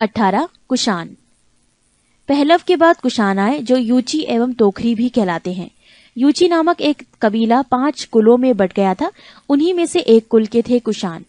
18 कुषाण। पहलव के बाद कुषाण आए जो यूची एवं तोखरी भी कहलाते हैं। यूची नामक एक कबीला 5 कुलों में बट गया था। उन्हीं में से एक कुल के थे कुषाण।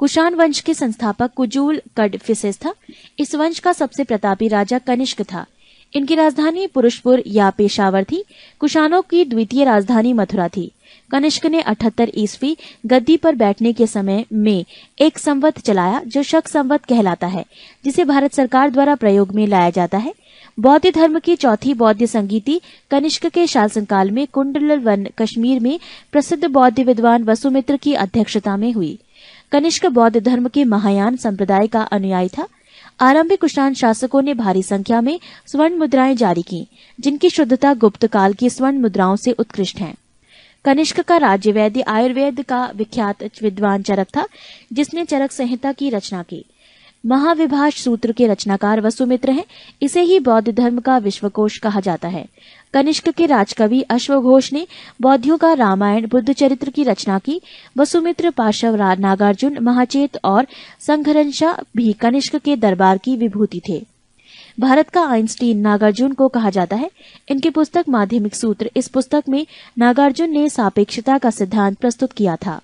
कुषाण वंश के संस्थापक कुजूल कड़फिसेस था। इस वंश का सबसे प्रतापी राजा कनिष्क था। इनकी राजधानी पुरुषपुर या पेशावर थी। कुषाणों की द्वितीय राजधानी मथुरा थी। कनिष्क ने 78 ईस्वी गद्दी पर बैठने के समय में एक संवत चलाया जो शक संवत कहलाता है, जिसे भारत सरकार द्वारा प्रयोग में लाया जाता है। बौद्ध धर्म की चौथी बौद्ध संगीति कनिष्क के शासनकाल में कुंडलवन कश्मीर में प्रसिद्ध बौद्ध विद्वान वसुमित्र की अध्यक्षता में हुई। कनिष्क बौद्ध धर्म के महायान संप्रदाय का अनुयायी था। आरंभिक कुषाण शासकों ने भारी संख्या में स्वर्ण मुद्राएं जारी की, जिनकी शुद्धता गुप्त काल की स्वर्ण मुद्राओं से उत्कृष्ट है। कनिष्क का राज्य वैद्य आयुर्वेद का विख्यात विद्वान चरक था, जिसने चरक संहिता की रचना की। महाविभाष सूत्र के रचनाकार वसुमित्र हैं। इसे ही बौद्ध धर्म का विश्वकोश कहा जाता है। कनिष्क के राजकवि अश्वघोष ने बौद्धियों का रामायण बुद्ध चरित्र की रचना की। वसुमित्र, पाशव, नागार्जुन, महाचेत और संघर्षा भी कनिष्क के दरबार की विभूति थे। भारत का आइंस्टीन नागार्जुन को कहा जाता है। इनकी पुस्तक माध्यमिक सूत्र, इस पुस्तक में नागार्जुन ने सापेक्षता का सिद्धांत प्रस्तुत किया था।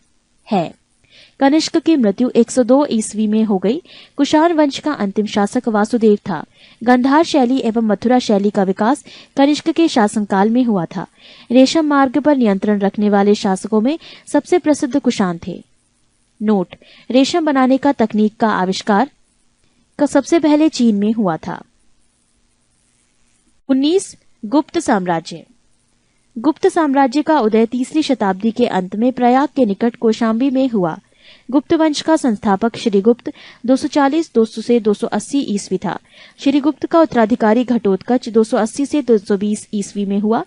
कनिष्क की मृत्यु 102 ईस्वी में हो गई। कुषाण वंश का अंतिम शासक वासुदेव था। गंधार शैली एवं मथुरा शैली का विकास कनिष्क के शासनकाल में हुआ था। रेशम मार्ग पर नियंत्रण रखने वाले शासकों में सबसे प्रसिद्ध कुषाण थे। नोट: रेशम बनाने का तकनीक का आविष्कार सबसे पहले चीन में हुआ था। 19 गुप्त साम्राज्य। गुप्त साम्राज्य का उदय 3री शताब्दी के अंत में प्रयाग के निकट कौशाम्बी में हुआ। गुप्त वंश का संस्थापक श्रीगुप्त 240 से 280 ईस्वी था। श्रीगुप्त का उत्तराधिकारी घटोत्कच 280 से 220 ईस्वी में हुआ।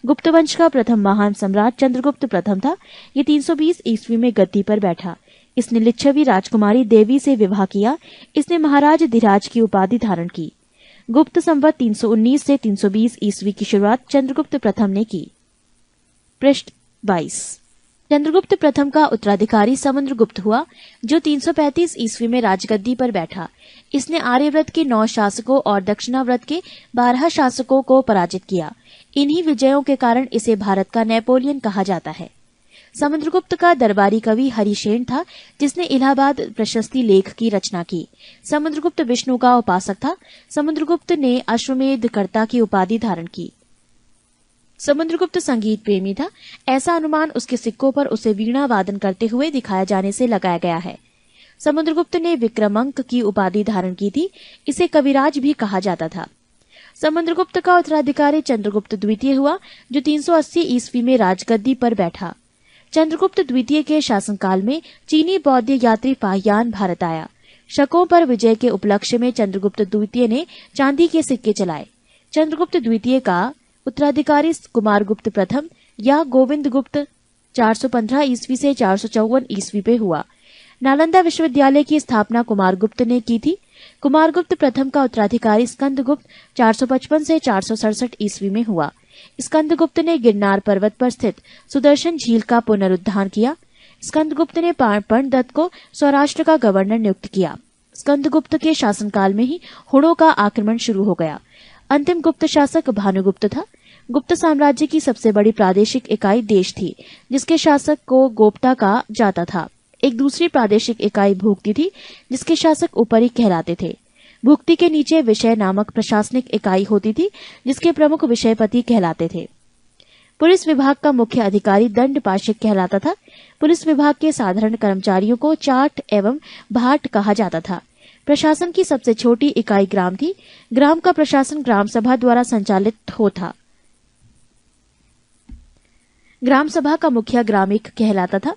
गुप्त वंश का प्रथम महान सम्राट चंद्रगुप्त प्रथम था। ये 320 ईस्वी में गद्दी पर बैठा। इसने लिच्छवी राजकुमारी देवी से विवाह किया। इसने महाराज धीराज की उपाधि धारण की। गुप्त संवत 319 से 320 ईस्वी की शुरुआत चंद्रगुप्त प्रथम ने की। पृष्ठ 22। चंद्रगुप्त प्रथम का उत्तराधिकारी समुद्रगुप्त हुआ, जो 335 ईस्वी में राजगद्दी पर बैठा। इसने आर्यव्रत के 9 शासकों और दक्षिणाव्रत के 12 शासकों को पराजित किया। इन्हीं विजयों के कारण इसे भारत का नेपोलियन कहा जाता है। समुद्रगुप्त का दरबारी कवि हरिसेन था, जिसने इलाहाबाद प्रशस्ति लेख की रचना की। समुद्रगुप्त विष्णु का उपासक था। समुद्रगुप्त ने अश्वमेध कर्ता की उपाधि धारण की। समुद्रगुप्त संगीत प्रेमी था। ऐसा अनुमान उसके सिक्कों पर उसे वीणा वादन करते हुए दिखाया जाने से लगाया गया है। समुद्रगुप्त ने विक्रमंक की उपाधि धारण की थी। इसे कविराज भी कहा जाता था। समुद्रगुप्त का उत्तराधिकारी चंद्रगुप्त द्वितीय हुआ, जो 380 ईस्वी में राजगद्दी पर बैठा। चंद्रगुप्त द्वितीय के शासनकाल में चीनी बौद्ध यात्री फाहियान भारत आया। शकों पर विजय के उपलक्ष्य में चंद्रगुप्त द्वितीय ने चांदी के सिक्के चलाए। चंद्रगुप्त द्वितीय का उत्तराधिकारी कुमारगुप्त प्रथम या गोविंद गुप्त 415 ईस्वी से 454 ईस्वी पे हुआ। नालंदा विश्वविद्यालय की स्थापना कुमारगुप्त ने की थी। कुमारगुप्त प्रथम का उत्तराधिकारी स्कंदगुप्त 455 से 467 ईस्वी में हुआ। स्कंदगुप्त ने गिरनार पर्वत पर स्थित सुदर्शन झील का पुनरुद्धार किया। स्कंदगुप्त ने पाणदत्त को सौराष्ट्र का गवर्नर नियुक्त किया। स्कंदगुप्त के शासनकाल में ही हुणों का आक्रमण शुरू हो गया। अंतिम गुप्त शासक भानुगुप्त था। गुप्त साम्राज्य की सबसे बड़ी प्रादेशिक इकाई देश थी, जिसके शासक को गोप्ता कहा जाता था। एक दूसरी प्रादेशिक इकाई भुक्ति थी, जिसके शासक उपरी कहलाते थे। भुक्ति के नीचे विषय नामक प्रशासनिक इकाई होती थी, जिसके प्रमुख विषयपति कहलाते थे। पुलिस विभाग का मुख्य अधिकारी दंडपाशिक कहलाता था। पुलिस विभाग के साधारण कर्मचारियों को चाट एवं भाट कहा जाता था। प्रशासन की सबसे छोटी इकाई ग्राम थी। ग्राम का प्रशासन ग्राम सभा द्वारा संचालित होता। ग्राम सभा का मुखिया ग्रामिक कहलाता था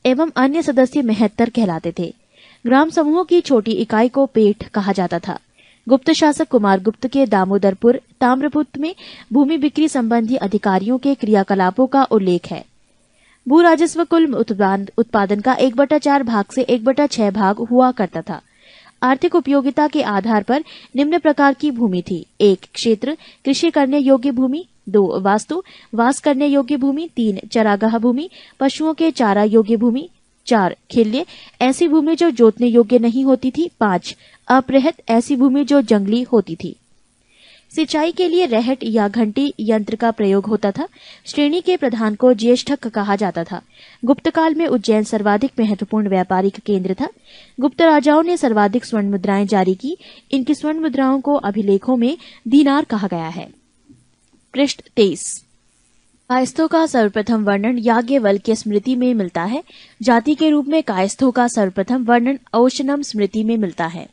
एवं अन्य सदस्य महत्तर कहलाते थे। ग्राम समूहों की छोटी इकाई को पेठ कहा जाता था। गुप्त शासक कुमारगुप्त के दामोदरपुर ताम्रपुत्र में भूमि बिक्री संबंधी अधिकारियों के क्रियाकलापों का उल्लेख है। भू राजस्व कुल उत्पादन का 1/4 भाग से 1/6 भाग हुआ करता था। आर्थिक उपयोगिता के आधार पर निम्न प्रकार की भूमि थी: 1 क्षेत्र कृषि करने योग्य भूमि, 2 वास्तु वास करने योग्य भूमि, 3 चरागाह भूमि पशुओं के चारा योग्य भूमि, 4 खिल्य ऐसी भूमि जो जोतने योग्य नहीं होती थी, 5 अपरहत ऐसी भूमि जो जंगली होती थी। सिंचाई के लिए रहट या घंटी यंत्र का प्रयोग होता था। श्रेणी के प्रधान को ज्येष्ठक कहा जाता था। गुप्त काल में उज्जैन सर्वाधिक महत्वपूर्ण व्यापारिक केंद्र था। गुप्त राजाओं ने सर्वाधिक स्वर्ण मुद्राएं जारी की। इनकी स्वर्ण मुद्राओं को अभिलेखों में दीनार कहा गया है। पृष्ठ 23। कायस्थों का सर्वप्रथम वर्णन याज्ञवल्क्य स्मृति में मिलता है। जाति के रूप में कायस्थों का सर्वप्रथम वर्णन औशनम स्मृति में मिलता है।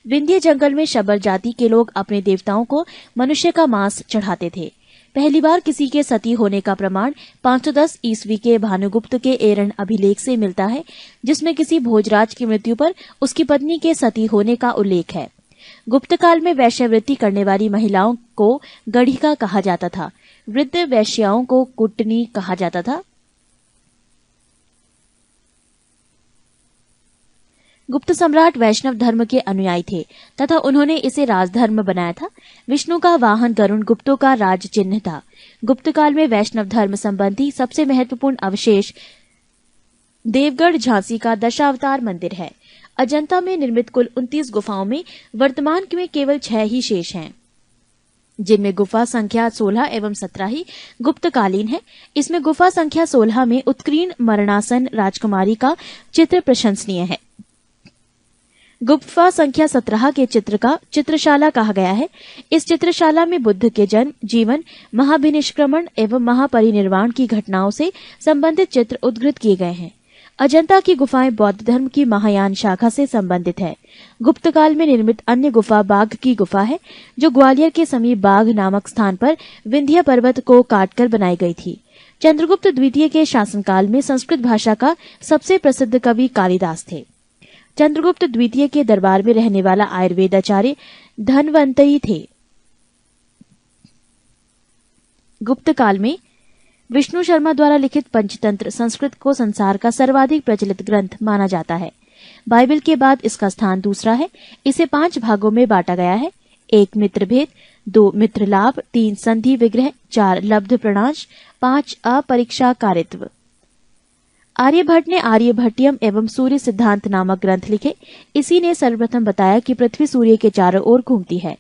विंध्य जंगल में शबर जाति के लोग अपने देवताओं को मनुष्य का मांस चढ़ाते थे। पहली बार किसी के सती होने का प्रमाण 510 ईस्वी के भानुगुप्त के एरण अभिलेख से मिलता है, जिसमें किसी भोजराज की मृत्यु पर उसकी पत्नी के सती होने का उल्लेख है। गुप्त काल में वैश्यवृत्ति करने वाली महिलाओं को गढ़िका कहा जाता था। वृद्ध वैश्याओं को कुटनी कहा जाता था। गुप्त सम्राट वैष्णव धर्म के अनुयायी थे तथा उन्होंने इसे राजधर्म बनाया था। विष्णु का वाहन गरुण गुप्तों का राज चिन्ह था। गुप्त काल में वैष्णव धर्म संबंधी सबसे महत्वपूर्ण अवशेष देवगढ़ झांसी का दशावतार मंदिर है। अजंता में निर्मित कुल 29 गुफाओं में वर्तमान में केवल 6 ही शेष हैं, जिनमें गुफा संख्या 16 एवं 17 ही गुप्तकालीन है। इसमें गुफा संख्या 16 में उत्कीर्ण मरणासन राजकुमारी का चित्र प्रशंसनीय है। गुफा संख्या 17 के चित्र का चित्रशाला कहा गया है। इस चित्रशाला में बुद्ध के जन्म, जीवन, महाभिनिष्क्रमण एवं महापरिनिर्वाण की घटनाओं से संबंधित चित्र उद्धृत किए गए हैं। अजंता की गुफाएं बौद्ध धर्म की महायान शाखा से संबंधित है। गुप्त काल में निर्मित अन्य गुफा बाघ की गुफा है, जो ग्वालियर के समीप बाघ नामक स्थान पर विंध्य पर्वत को काटकर बनाई गई थी। चंद्रगुप्त द्वितीय के शासनकाल में संस्कृत भाषा का सबसे प्रसिद्ध कवि कालिदास थे। चंद्रगुप्त द्वितीय के दरबार में रहने वाला आयुर्वेदाचार्य धन्वंतरी थे। गुप्त काल में विष्णु शर्मा द्वारा लिखित पंचतंत्र संस्कृत को संसार का सर्वाधिक प्रचलित ग्रंथ माना जाता है। बाइबल के बाद इसका स्थान दूसरा है। इसे 5 भागों में बांटा गया है। 1 मित्र भेद, 2 मित्र लाभ, 3 संधि विग्रह, 4 लब्ध प्रणाश, 5 अपरीक्षा कारित्व। आर्यभट्ट ने आर्यभट्टियम एवं सूर्य सिद्धांत नामक ग्रंथ लिखे। इसी ने सर्वप्रथम बताया कि पृथ्वी सूर्य के चारों ओर घूमती है।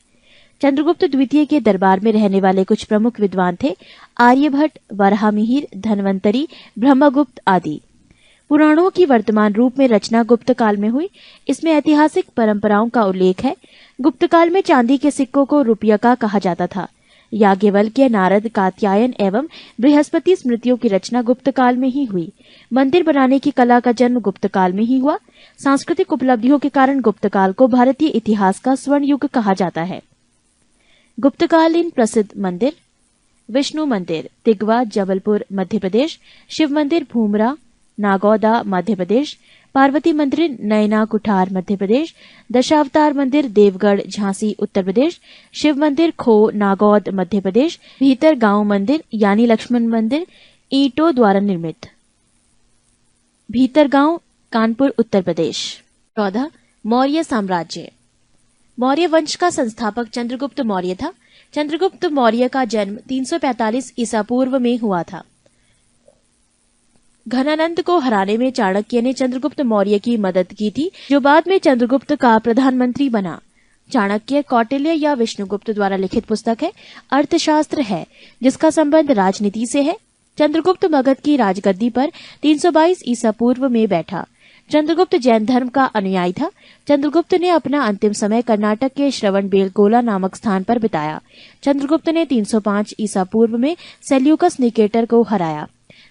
चंद्रगुप्त द्वितीय के दरबार में रहने वाले कुछ प्रमुख विद्वान थे आर्यभट्ट, वराहमिहिर, धन्वंतरी, ब्रह्मगुप्त आदि। पुराणों की वर्तमान रूप में रचना गुप्त काल में हुई। इसमें ऐतिहासिक परंपराओं का उल्लेख है। गुप्त काल में चांदी के सिक्कों को रुपयका कहा जाता था। याज्ञवल्क्य, नारद, कात्यायन एवं बृहस्पति स्मृतियों की रचना गुप्त काल में ही हुई। मंदिर बनाने की कला का जन्म गुप्त काल में ही हुआ। सांस्कृतिक उपलब्धियों के कारण गुप्त काल को भारतीय इतिहास का स्वर्ण युग कहा जाता है। गुप्तकालीन प्रसिद्ध मंदिर: विष्णु मंदिर, तिगवा, जबलपुर, मध्य प्रदेश। शिव मंदिर, भूमरा, नागौदा, मध्य प्रदेश। पार्वती मंदिर, नैना, कुठार, मध्य प्रदेश। दशावतार मंदिर, देवगढ़, झांसी, उत्तर प्रदेश। शिव मंदिर, खो, नागौद, मध्य प्रदेश। भीतर गांव मंदिर यानी लक्ष्मण मंदिर, ईंटों द्वारा निर्मित, भीतर गांव, कानपुर, उत्तर प्रदेश। 14. मौर्य साम्राज्य। मौर्य वंश का संस्थापक चंद्रगुप्त मौर्य था। चंद्रगुप्त मौर्य का जन्म 345 ईसा पूर्व में हुआ था। घनानंद को हराने में चाणक्य ने चंद्रगुप्त मौर्य की मदद की थी, जो बाद में चंद्रगुप्त का प्रधानमंत्री बना। चाणक्य कौटिल्य या विष्णुगुप्त द्वारा लिखित पुस्तक है। अर्थशास्त्र है, जिसका संबंध राजनीति से है। चंद्रगुप्त मगध की राजगद्दी पर 322 ईसा पूर्व में बैठा। चंद्रगुप्त जैन धर्म का अनुयायी था। चंद्रगुप्त ने अपना अंतिम समय कर्नाटक के श्रवणबेलगोला नामक स्थान पर बिताया। चंद्रगुप्त ने 305 ईसा पूर्व में सेल्यूकस निकेटर को हराया।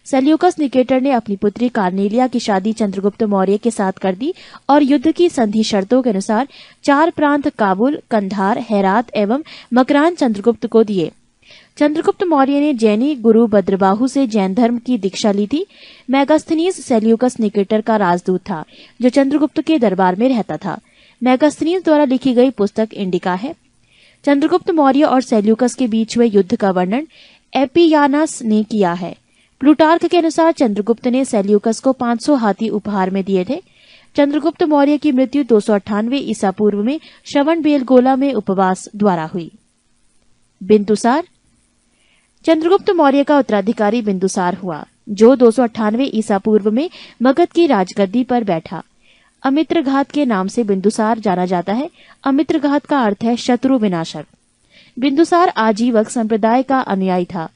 सेल्यूकस निकेटर ने अपनी पुत्री कार्नेलिया की शादी चंद्रगुप्त मौर्य के साथ कर दी और युद्ध की संधि शर्तों के अनुसार 4 प्रांत काबुल, कंधार, हेरात एवं मकरान चंद्रगुप्त को दिए। चंद्रगुप्त मौर्य ने जैनी गुरु भद्रबाहु से जैन धर्म की दीक्षा ली थी। मेगास्थनीज सेल्यूकस निकेटर का राजदूत था, जो चंद्रगुप्त के दरबार में रहता था। मेगास्थनीज द्वारा लिखी गई पुस्तक इंडिका है। चंद्रगुप्त मौर्य और सेल्यूकस के बीच हुए युद्ध का वर्णन एपियानस ने किया है। प्लूटार्क के अनुसार चंद्रगुप्त ने सेल्यूकस को 500 हाथी उपहार में दिए थे। चंद्रगुप्त मौर्य की मृत्यु 298 ईसा पूर्व में श्रवणबेलगोला में उपवास द्वारा हुई। बिंदुसार। चंद्रगुप्त मौर्य का उत्तराधिकारी बिंदुसार हुआ, जो 298 ईसा पूर्व में मगध की राजगद्दी पर बैठा। अमित्रघात के नाम से बिंदुसार जाना जाता है। अमित्रघात का अर्थ है शत्रु विनाशक। बिंदुसार आजीवक संप्रदाय का अनुयायी था।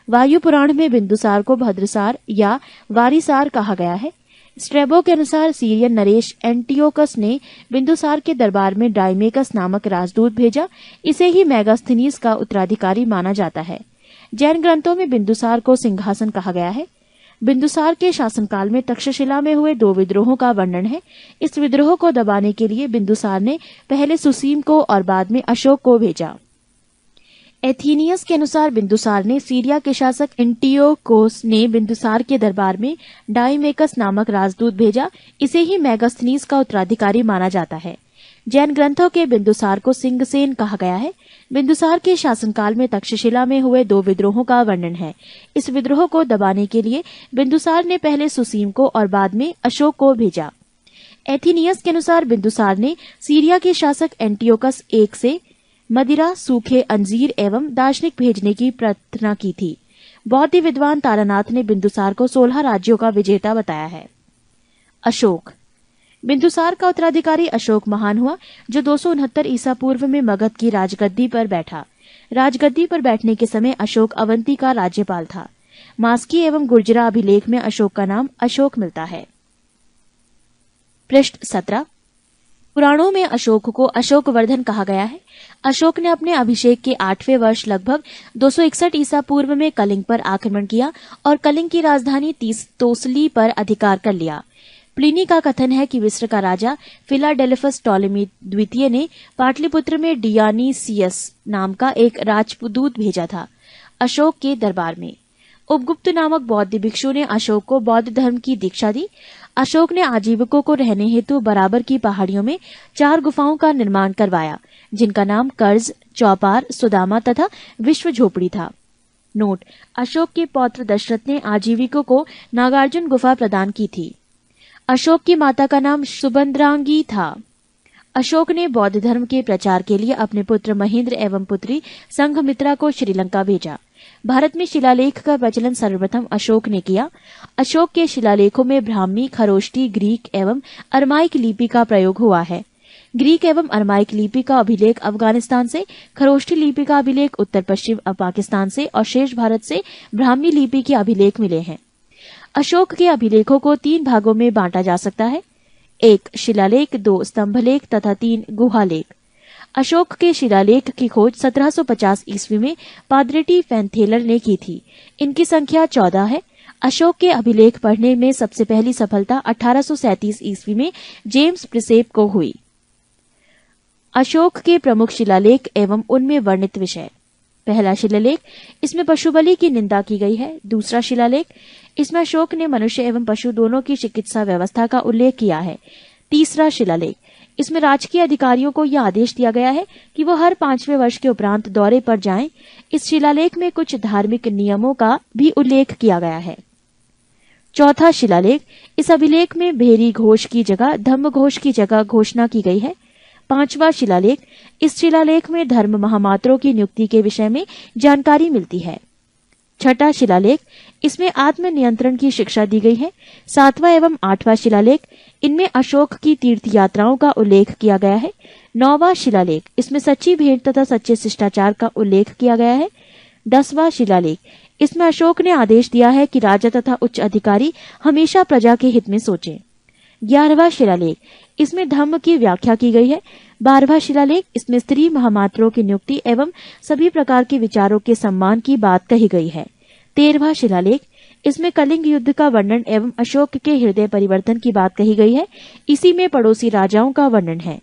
वायु पुराण में बिंदुसार को भद्रसार या वारिसार कहा गया है। स्ट्रेबो के अनुसार सीरियन नरेश एंटियोकस ने बिंदुसार के दरबार में डाइमेकस नामक राजदूत भेजा। इसे ही मेगास्थनीज का उत्तराधिकारी माना जाता है। जैन ग्रंथों में बिंदुसार को सिंहासन कहा गया है। बिंदुसार के शासनकाल में तक्षशिला में हुए 2 विद्रोहों का वर्णन है। इस विद्रोह को दबाने के लिए बिंदुसार ने पहले सुसीम को और बाद में अशोक को भेजा। एथीनियस के अनुसार बिंदुसार ने सीरिया के शासक एंटियोकोस ने बिंदुसार के दरबार में डाइमेकस नामक राजदूत भेजा। इसे ही मेगास्थनीज का उत्तराधिकारी माना जाता है। जैन ग्रंथों के बिंदुसार को सिंगसेन कहा गया है। बिंदुसार के शासनकाल में तक्षशिला में हुए 2 विद्रोहों का वर्णन है। इस विद्रोह को दबाने के लिए बिंदुसार ने पहले सुसीम को और बाद में अशोक को भेजा। एथीनियस के अनुसार बिंदुसार ने सीरिया के शासक एंटियोकस I से मदिरा, सूखे अंजीर एवं दार्शनिक भेजने की प्रार्थना की थी। बौद्ध विद्वान तारानाथ ने बिंदुसार को 16 राज्यों का विजेता बताया है। अशोक। बिंदुसार का उत्तराधिकारी अशोक महान हुआ, जो 269 ईसा पूर्व में मगध की राजगद्दी पर बैठा। राजगद्दी पर बैठने के समय अशोक अवंती का राज्यपाल था। मास्की एवं गुर्जरा अभिलेख में अशोक का नाम अशोक मिलता है। पृष्ठ 17। पुराणों में अशोक को अशोकवर्धन कहा गया है। अशोक ने अपने अभिषेक के 8वें वर्ष लगभग 261 ईसा पूर्व में कलिंग पर आक्रमण किया और कलिंग की राजधानी तोसली पर अधिकार कर लिया। प्लिनी का कथन है कि मिस्र का राजा फिलाडेल्फस टॉलेमी द्वितीय ने पाटलिपुत्र में डियानीसियस नाम का एक राजदूत भेजा था अशोक के दरबार में। उपगुप्त नामक बौद्ध भिक्षु ने अशोक को बौद्ध धर्म की दीक्षा दी। अशोक ने आजीविकों को रहने हेतु बराबर की पहाड़ियों में 4 गुफाओं का निर्माण करवाया, जिनका नाम कर्ज, चौपार, सुदामा तथा विश्व झोपड़ी था। नोट: अशोक के पौत्र दशरथ ने आजीविकों को नागार्जुन गुफा प्रदान की थी। अशोक की माता का नाम सुभद्रांगी था। अशोक ने बौद्ध धर्म के प्रचार के लिए अपने पुत्र महेंद्र एवं पुत्री संघमित्रा को श्रीलंका भेजा। भारत में शिलालेख का प्रचलन सर्वप्रथम अशोक ने किया। अशोक के शिलालेखों में ब्राह्मी, खरोष्टी, ग्रीक एवं अरमाइक लिपि का प्रयोग हुआ है। ग्रीक एवं अरमाइक लिपि का अभिलेख अफगानिस्तान से, खरोष्टी लिपि का अभिलेख उत्तर पश्चिम पाकिस्तान से और शेष भारत से ब्राह्मी लिपि के अभिलेख मिले हैं। अशोक के अभिलेखों को 3 भागों में बांटा जा सकता है: 1 शिलालेख, 2 स्तंभलेख तथा 3 गुहालेख। अशोक के शिलालेख की खोज 1750 ईस्वी में पाद्रेटी फैनथेलर ने की थी। इनकी संख्या 14 है। अशोक के अभिलेख पढ़ने में सबसे पहली सफलता 1837 ईस्वी में जेम्स प्रिसेप को हुई। अशोक के प्रमुख शिलालेख एवं उनमें वर्णित विषय: पहला शिलालेख, इसमें पशु बलि की निंदा की गई है। दूसरा शिलालेख, इसमें अशोक ने मनुष्य एवं पशु दोनों की चिकित्सा व्यवस्था का उल्लेख किया है। तीसरा शिलालेख, इसमें राजकीय अधिकारियों को यह आदेश दिया गया है कि वो हर 5वें वर्ष के उपरांत दौरे पर जाएं। इस शिलालेख में कुछ धार्मिक नियमों का भी उल्लेख किया गया है। चौथा शिलालेख, इस अभिलेख में भेरी घोष की जगह धम्म घोष की जगह घोषणा की गई है। 5वां शिलालेख, इस शिलालेख में धर्म महामात्रों की नियुक्ति के विषय में जानकारी मिलती है। 6ठा शिलालेख, इसमें आत्म नियंत्रण की शिक्षा दी गई है। 7वां एवं 8वां शिलालेख, इनमें अशोक की तीर्थ यात्राओं का उल्लेख किया गया है। 9वां शिलालेख, इसमें सच्ची भेंट तथा सच्चे शिष्टाचार का उल्लेख किया गया है। 10वां शिलालेख, इसमें अशोक ने आदेश दिया है कि राजा तथा उच्च अधिकारी हमेशा प्रजा के हित में सोचें। 11वां शिलालेख, इसमें धम्म की व्याख्या की गई है। 12वां शिलालेख, इसमें स्त्री महामात्रों की नियुक्ति एवं सभी प्रकार के विचारों के सम्मान की बात कही गई है। 13वां शिलालेख, इसमें कलिंग युद्ध का वर्णन एवं अशोक के हृदय परिवर्तन की बात कही गई है। इसी में पड़ोसी राजाओं का वर्णन है।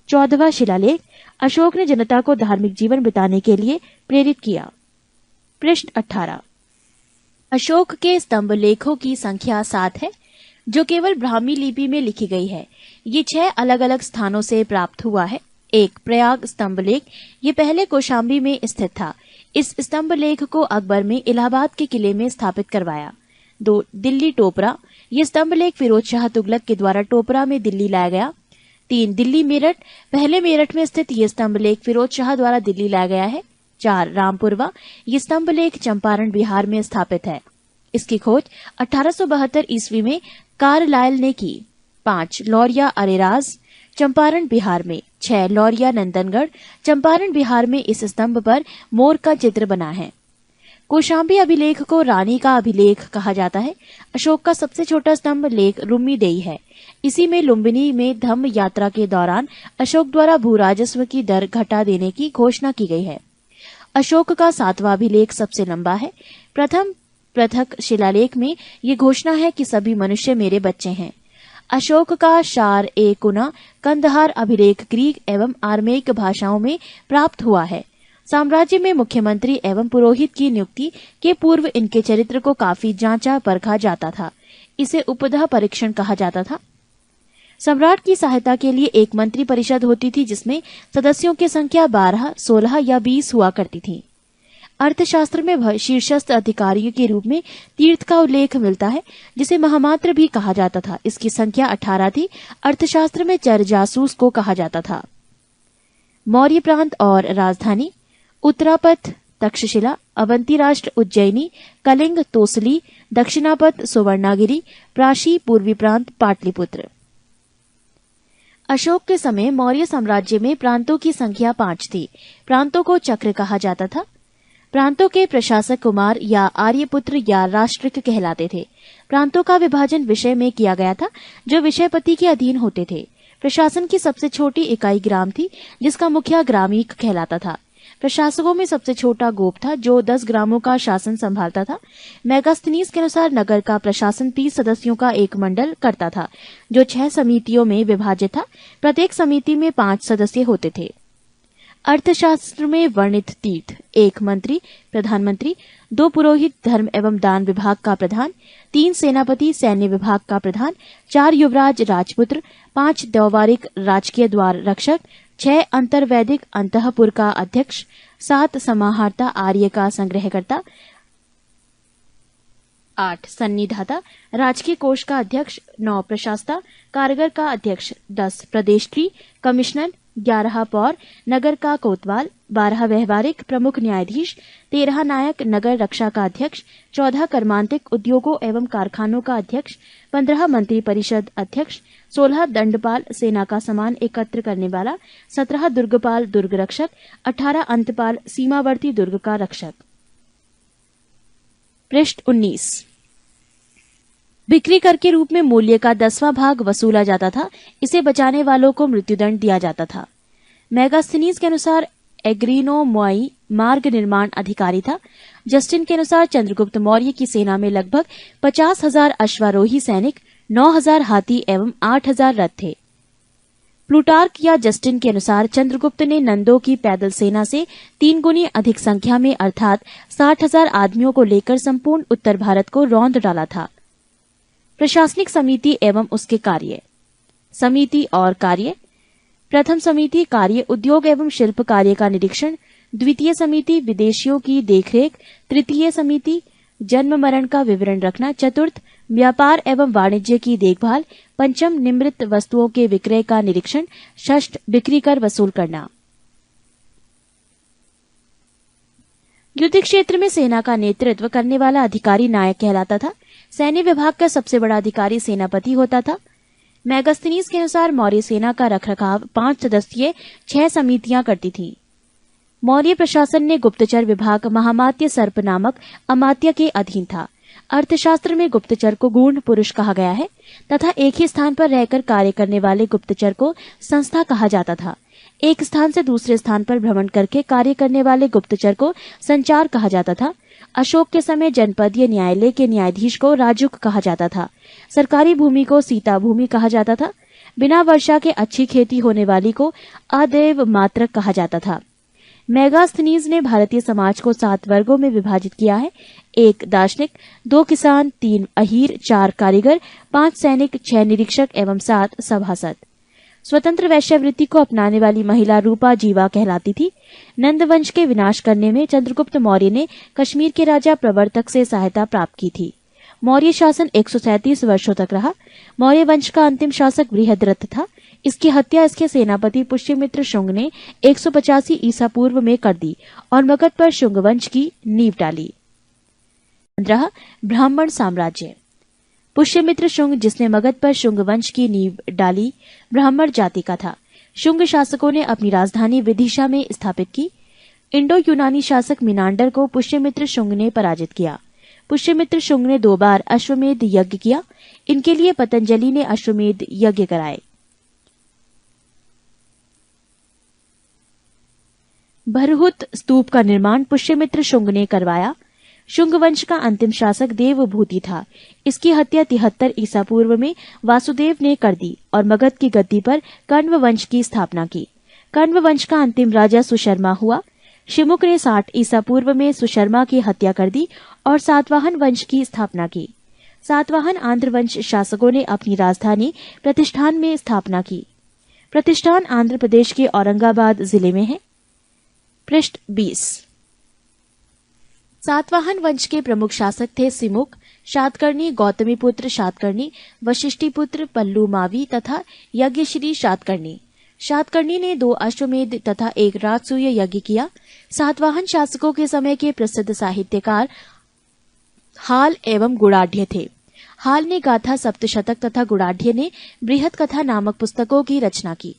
14वां शिलालेख, अशोक ने जनता को धार्मिक जीवन बिताने के लिए प्रेरित किया। पृष्ठ 18। अशोक के स्तंभ लेखों की संख्या 7 है, जो केवल ब्राह्मी लिपि में लिखी गई है। ये 6 अलग अलग स्थानों से प्राप्त हुआ है। 1 प्रयाग स्तंभ लेख, ये पहले कौशाम्बी में स्थित था। इस स्तंभ लेख को अकबर में इलाहाबाद के किले में स्थापित करवाया। 2 दिल्ली टोपरा, ये स्तंभ लेख फिरोज शाह तुगलक के द्वारा टोपरा में दिल्ली लाया गया। 3 दिल्ली मेरठ, पहले मेरठ में स्थित ये स्तंभ लेख फिरोज शाह द्वारा दिल्ली लाया गया है। 4 रामपुरवा, ये स्तंभ लेख चंपारण बिहार में स्थापित है। इसकी खोज 1872 ईस्वी में कार्लाइल ने की। 5 लौरिया अरेराज चंपारण बिहार में। 6 लौरिया नंदनगढ़ चंपारण बिहार में। इस स्तंभ पर मोर का चित्र बना है। कौशाम्बी अभिलेख को रानी का अभिलेख कहा जाता है। अशोक का सबसे छोटा स्तंभ लेख रुम्मीदेई है। इसी में लुम्बिनी में धम्म यात्रा के दौरान अशोक द्वारा भू राजस्व की दर घटा देने की घोषणा की गई है। अशोक का 7वां अभिलेख सबसे लंबा है। प्रथम पृथक शिलालेख में ये घोषणा है कि सभी मनुष्य मेरे बच्चे हैं। अशोक का शार ए कुना कंदहार अभिलेख ग्रीक एवं आर्मेयिक भाषाओं में प्राप्त हुआ है। साम्राज्य में मुख्यमंत्री एवं पुरोहित की नियुक्ति के पूर्व इनके चरित्र को काफी जांचा परखा जाता था। इसे उपदह परीक्षण कहा जाता था। सम्राट की सहायता के लिए एक मंत्री परिषद होती थी जिसमें सदस्यों की संख्या 12, 16 या 20 हुआ करती थी। अर्थशास्त्र में शीर्षस्थ अधिकारियों के रूप में तीर्थ का उल्लेख मिलता है जिसे महामात्र भी कहा जाता था। इसकी संख्या 18 थी। अर्थशास्त्र में चर जासूस को कहा जाता था। मौर्य प्रांत और राजधानी उत्तरापथ तक्षशिला, अवंती राष्ट्र उज्जैनी, कलिंग तोसली, दक्षिणापथ सुवर्णागिरी, प्राशी पूर्वी प्रांत पाटलिपुत्र। अशोक के समय मौर्य साम्राज्य में प्रांतों की संख्या 5 थी। प्रांतों को चक्र कहा जाता था। प्रांतों के प्रशासक कुमार या आर्यपुत्र या राष्ट्रिक कहलाते थे। प्रांतों का विभाजन विषय में किया गया था जो विषयपति के अधीन होते थे। प्रशासन की सबसे छोटी इकाई ग्राम थी जिसका मुखिया ग्रामीक कहलाता था। प्रशासकों में सबसे छोटा गोप था जो 10 ग्रामों का शासन संभालता था। मेगास्थनीज के अनुसार नगर का प्रशासन 30 सदस्यों का एक मंडल करता था जो 6 समितियों में विभाजित था। प्रत्येक समिति में 5 सदस्य होते थे। अर्थशास्त्र में वर्णित तीर्थ: 1 मंत्री प्रधानमंत्री, 2 पुरोहित धर्म एवं दान विभाग का प्रधान, 3 सेनापति सैन्य विभाग का प्रधान, 4 युवराज राजपुत्र, 5 द्वारिक राजकीय द्वार रक्षक, 6 अंतर्वैदिक अंतःपुर का अध्यक्ष, 7 समाहर्ता आर्य का संग्रहकर्ता, 8 सन्निधाता राजकीय कोष का अध्यक्ष, 9 प्रशास्ता कारागर का अध्यक्ष, 10 प्रदेष्ट्री कमिश्नर, 11 पौर नगर का कोतवाल, 12 व्यवहारिक प्रमुख न्यायाधीश, 13 नायक नगर रक्षा का अध्यक्ष, 14 कर्मांतिक उद्योगों एवं कारखानों का अध्यक्ष, 15 मंत्री परिषद अध्यक्ष, 16 दंडपाल सेना का सामान एकत्र करने वाला, 17 दुर्गपाल दुर्ग रक्षक, 18 अंतपाल सीमावर्ती दुर्ग का रक्षक। पृष्ठ 19। बिक्री कर के रूप में मूल्य का 10वां भाग वसूला जाता था। इसे बचाने वालों को मृत्युदंड दिया जाता था। मेगास्थनीज के अनुसार एग्रीनोमोई मार्ग निर्माण अधिकारी था। जस्टिन के अनुसार चंद्रगुप्त मौर्य की सेना में लगभग 50,000 अश्वारोही सैनिक, 9,000 हाथी एवं 8,000 रथ थे। प्लूटार्क या जस्टिन के अनुसार चंद्रगुप्त ने नंदों की पैदल सेना से 3 गुनी अधिक संख्या में अर्थात 60,000 आदमियों को लेकर संपूर्ण उत्तर भारत को रौंद डाला था। प्रशासनिक समिति एवं उसके कार्य। समिति और कार्य: प्रथम समिति कार्य उद्योग एवं शिल्प कार्य का निरीक्षण, द्वितीय समिति विदेशियों की देखरेख, तृतीय समिति जन्म मरण का विवरण रखना, चतुर्थ व्यापार एवं वाणिज्य की देखभाल, पंचम निम्रित वस्तुओं के विक्रय का निरीक्षण, षष्ठ बिक्री कर वसूल करना। युद्ध क्षेत्र में सेना का नेतृत्व करने वाला अधिकारी नायक कहलाता था। सैन्य विभाग का सबसे बड़ा अधिकारी सेनापति होता था। मेगास्थनीज के अनुसार मौर्य सेना का रखरखाव 5 सदस्यीय 6 समितियां करती थी। मौर्य प्रशासन ने गुप्तचर विभाग महामात्य सर्प नामक अमात्य के अधीन था। अर्थशास्त्र में गुप्तचर को गूढ़ पुरुष कहा गया है तथा एक ही स्थान पर रहकर कार्य करने वाले गुप्तचर को संस्था कहा जाता था। एक स्थान से दूसरे स्थान पर भ्रमण करके कार्य करने वाले गुप्तचर को संचार कहा जाता था। अशोक के समय जनपदीय न्यायालय के न्यायाधीश को राजुक कहा जाता था। सरकारी भूमि को सीता भूमि कहा जाता था। बिना वर्षा के अच्छी खेती होने वाली को अदेव मात्रक कहा जाता था। मेगास्थनीज ने भारतीय समाज को 7 वर्गों में विभाजित किया है: 1 दार्शनिक, 2 किसान, 3 अहीर, 4 कारीगर, 5 सैनिक, 6 निरीक्षक एवं 7 सभासद। स्वतंत्र वैश्यावृत्ति को अपनाने वाली महिला रूपा जीवा कहलाती थी। नंद वंश के विनाश करने में चंद्रगुप्त मौर्य ने कश्मीर के राजा प्रवर्तक से सहायता प्राप्त की थी। मौर्य शासन 137 वर्षों तक रहा। मौर्य वंश का अंतिम शासक बृहद्रथ था। इसकी हत्या इसके सेनापति पुष्यमित्र शुंग ने 185 ईसा पूर्व में कर दी और मगध पर शुंग वंश की नींव डाली। 15 ब्राह्मण साम्राज्य। पुष्यमित्र शुंग, जिसने मगध पर शुंग वंश की नींव डाली, ब्राह्मण जाति का था। शुंग शासकों ने अपनी राजधानी विदिशा में स्थापित की। इंडो यूनानी शासक मिनांडर को पुष्यमित्र शुंग ने पराजित किया। पुष्यमित्र शुंग ने 2 बार अश्वमेध यज्ञ किया। इनके लिए पतंजलि ने अश्वमेध यज्ञ कराए। भरहुत स्तूप का निर्माण पुष्यमित्र शुंग ने करवाया। शुंग वंश का अंतिम शासक देवभूति था। इसकी हत्या 73 ईसा पूर्व में वासुदेव ने कर दी और मगध की गद्दी पर कण्व वंश की स्थापना की। कण्व वंश का अंतिम राजा सुशर्मा हुआ। शिमुक ने 60 ईसा पूर्व में सुशर्मा की हत्या कर दी और सातवाहन वंश की स्थापना की। सातवाहन आंध्र वंश शासकों ने अपनी राजधानी प्रतिष्ठान में स्थापना की। प्रतिष्ठान आंध्र प्रदेश के औरंगाबाद जिले में है। पृष्ठ 20। सातवाहन वंश के प्रमुख शासक थे सिमुक, शातकर्णी, गौतमीपुत्र शातकर्णी, वशिष्ठिपुत्र पल्लू मावी तथा यज्ञश्री शातकर्णी। शातकर्णी ने 2 अश्वमेध तथा 1 राजसूय यज्ञ किया। सातवाहन शासकों के समय के प्रसिद्ध साहित्यकार हाल एवं गुणाढ़्य थे। हाल ने गाथा सप्तशतक तथा गुणाढ़्य ने बृहत कथा नामक पुस्तकों की रचना की।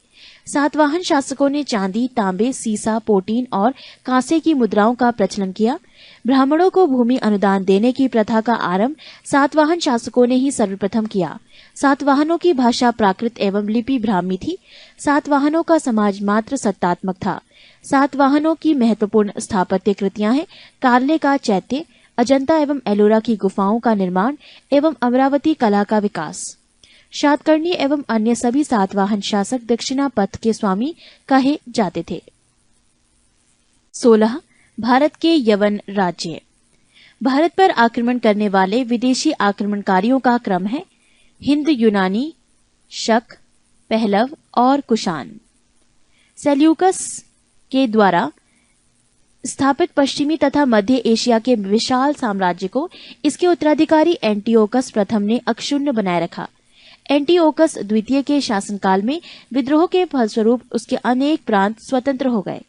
सातवाहन शासकों ने चांदी, तांबे, सीसा, पोटीन और कांसे की मुद्राओं का प्रचलन किया। ब्राह्मणों को भूमि अनुदान देने की प्रथा का आरंभ सातवाहन शासकों ने ही सर्वप्रथम किया। सातवाहनों की भाषा प्राकृत एवं लिपि ब्राह्मी थी। सातवाहनों का समाज मात्र सत्तात्मक था। सातवाहनों की महत्वपूर्ण स्थापत्य कृतियां हैं कार्ले का चैत्य, अजंता एवं एलोरा की गुफाओं का निर्माण एवं अमरावती कला का विकास। शातकर्णी एवं अन्य सभी सातवाहन शासक दक्षिणा पथ के स्वामी कहे जाते थे। 16. भारत के यवन राज्य। भारत पर आक्रमण करने वाले विदेशी आक्रमणकारियों का क्रम है: हिंद यूनानी, शक, पहलव और कुषाण। सेल्यूकस के द्वारा स्थापित पश्चिमी तथा मध्य एशिया के विशाल साम्राज्य को इसके उत्तराधिकारी एंटिओकस प्रथम ने अक्षुण्ण बनाए रखा। एंटिओकस द्वितीय के शासनकाल में विद्रोह के फलस्वरूप उसके अनेक प्रांत स्वतंत्र हो गए।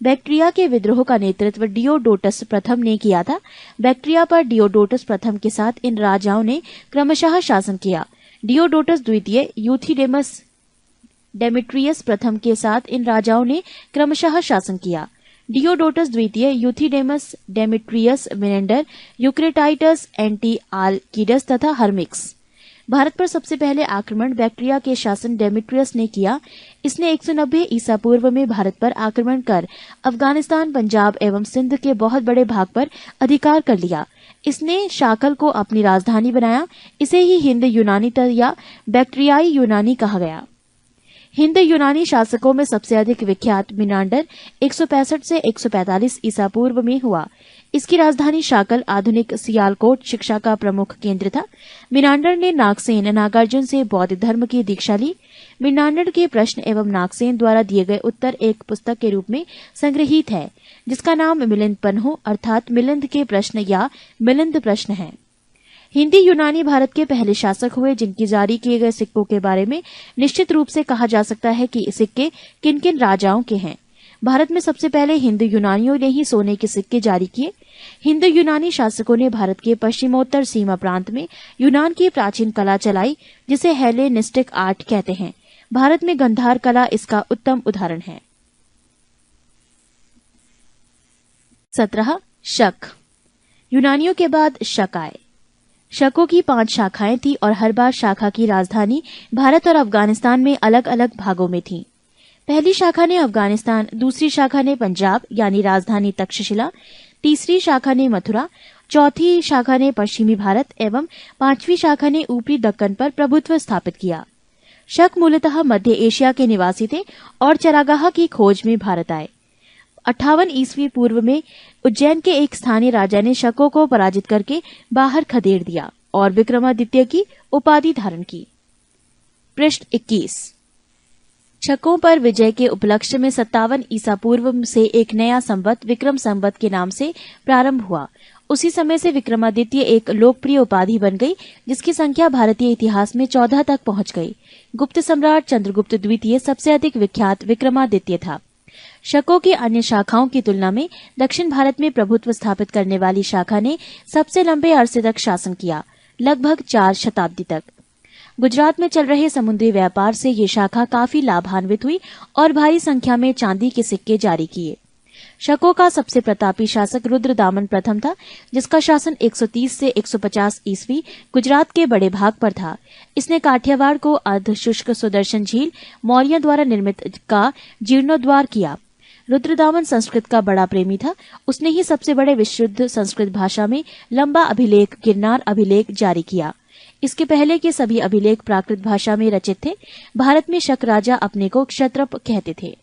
बैक्ट्रिया के विद्रोह का नेतृत्व डियोडोटस प्रथम ने किया था। बैक्ट्रिया पर डियोडोटस प्रथम के साथ इन राजाओं ने क्रमशः शासन किया। डियोडोटस द्वितीय, यूथिडेमस, डेमेट्रियस प्रथम के साथ इन राजाओं ने क्रमशः शासन किया। डियोडोटस द्वितीय, यूथिडेमस, डेमेट्रियस, मिनेंडर, यूक्रेटाइटस, एंटीआलकीडस तथा हर्मिक्स। भारत पर सबसे पहले आक्रमण बैक्ट्रिया के शासन डेमेट्रियस ने किया। इसने 190 ईसा पूर्व में भारत पर आक्रमण कर अफगानिस्तान, पंजाब एवं सिंध के बहुत बड़े भाग पर अधिकार कर लिया। इसने शाकल को अपनी राजधानी बनाया। इसे ही हिंद यूनानी या बैक्ट्रियाई यूनानी कहा गया। हिंद यूनानी शासकों में सबसे अधिक विख्यात मिनांडर 165 से 145 ईसा पूर्व में हुआ। इसकी राजधानी शाकल आधुनिक सियालकोट शिक्षा का प्रमुख केंद्र था। मिनांडर ने नागसेन नागार्जुन से बौद्ध धर्म की दीक्षा ली। मिनांडर के प्रश्न एवं नागसेन द्वारा दिए गए उत्तर एक पुस्तक के रूप में संग्रहित है, जिसका नाम मिलिंद पन्हो अर्थात मिलिंद के प्रश्न या मिलिंद प्रश्न है। हिंदी यूनानी भारत के पहले शासक हुए, जिनकी जारी किए गए सिक्कों के बारे में निश्चित रूप से कहा जा सकता है कि सिक्के किन किन राजाओं के हैं। भारत में सबसे पहले हिंदू यूनानियों ने ही सोने के सिक्के जारी किए। हिंदू यूनानी शासकों ने भारत के पश्चिमोत्तर सीमा प्रांत में यूनान की प्राचीन कला चलाई, जिसे हेलेनिस्टिक आर्ट कहते हैं। भारत में गंधार कला इसका उत्तम उदाहरण है। 17. शक। यूनानियों के बाद शक आए। शकों की 5 शाखाएं थी और हर बार शाखा की राजधानी भारत और अफगानिस्तान में अलग अलग भागों में थी। पहली शाखा ने अफगानिस्तान, दूसरी शाखा ने पंजाब यानी राजधानी तक्षशिला, तीसरी शाखा ने मथुरा, चौथी शाखा ने पश्चिमी भारत एवं 5वीं शाखा ने ऊपरी दक्कन पर प्रभुत्व स्थापित किया। शक मूलतः मध्य एशिया के निवासी थे और चरागाह की खोज में भारत आए। 58 ईस्वी पूर्व में उज्जैन के एक स्थानीय राजा ने शकों को पराजित करके बाहर खदेड़ दिया और विक्रमादित्य की उपाधि धारण की। पृष्ठ 21। शकों पर विजय के उपलक्ष्य में 57 ईसा पूर्व से एक नया संवत विक्रम संवत के नाम से प्रारंभ हुआ। उसी समय से विक्रमादित्य एक लोकप्रिय उपाधि बन गई, जिसकी संख्या भारतीय इतिहास में 14 तक पहुंच गई। गुप्त सम्राट चंद्रगुप्त द्वितीय सबसे अधिक विख्यात विक्रमादित्य था। शकों की अन्य शाखाओं की तुलना में दक्षिण भारत में प्रभुत्व स्थापित करने वाली शाखा ने सबसे लंबे अरसे तक शासन किया। लगभग 4 शताब्दी तक। गुजरात में चल रहे समुद्री व्यापार से ये शाखा काफी लाभान्वित हुई और भारी संख्या में चांदी के सिक्के जारी किए। शकों का सबसे प्रतापी शासक रुद्रदामन प्रथम था, जिसका शासन 130 से 150 ईस्वी गुजरात के बड़े भाग पर था। इसने काठियावाड़ को अर्धशुष्क सुदर्शन झील मौर्य द्वारा निर्मित का जीर्णोद्वार किया। रुद्रदामन संस्कृत का बड़ा प्रेमी था। उसने ही सबसे बड़े विशुद्ध संस्कृत भाषा में लंबा अभिलेख गिरनार अभिलेख जारी किया। इसके पहले के सभी अभिलेख प्राकृत भाषा में रचित थे। भारत में शक राजा अपने को क्षत्रप कहते थे।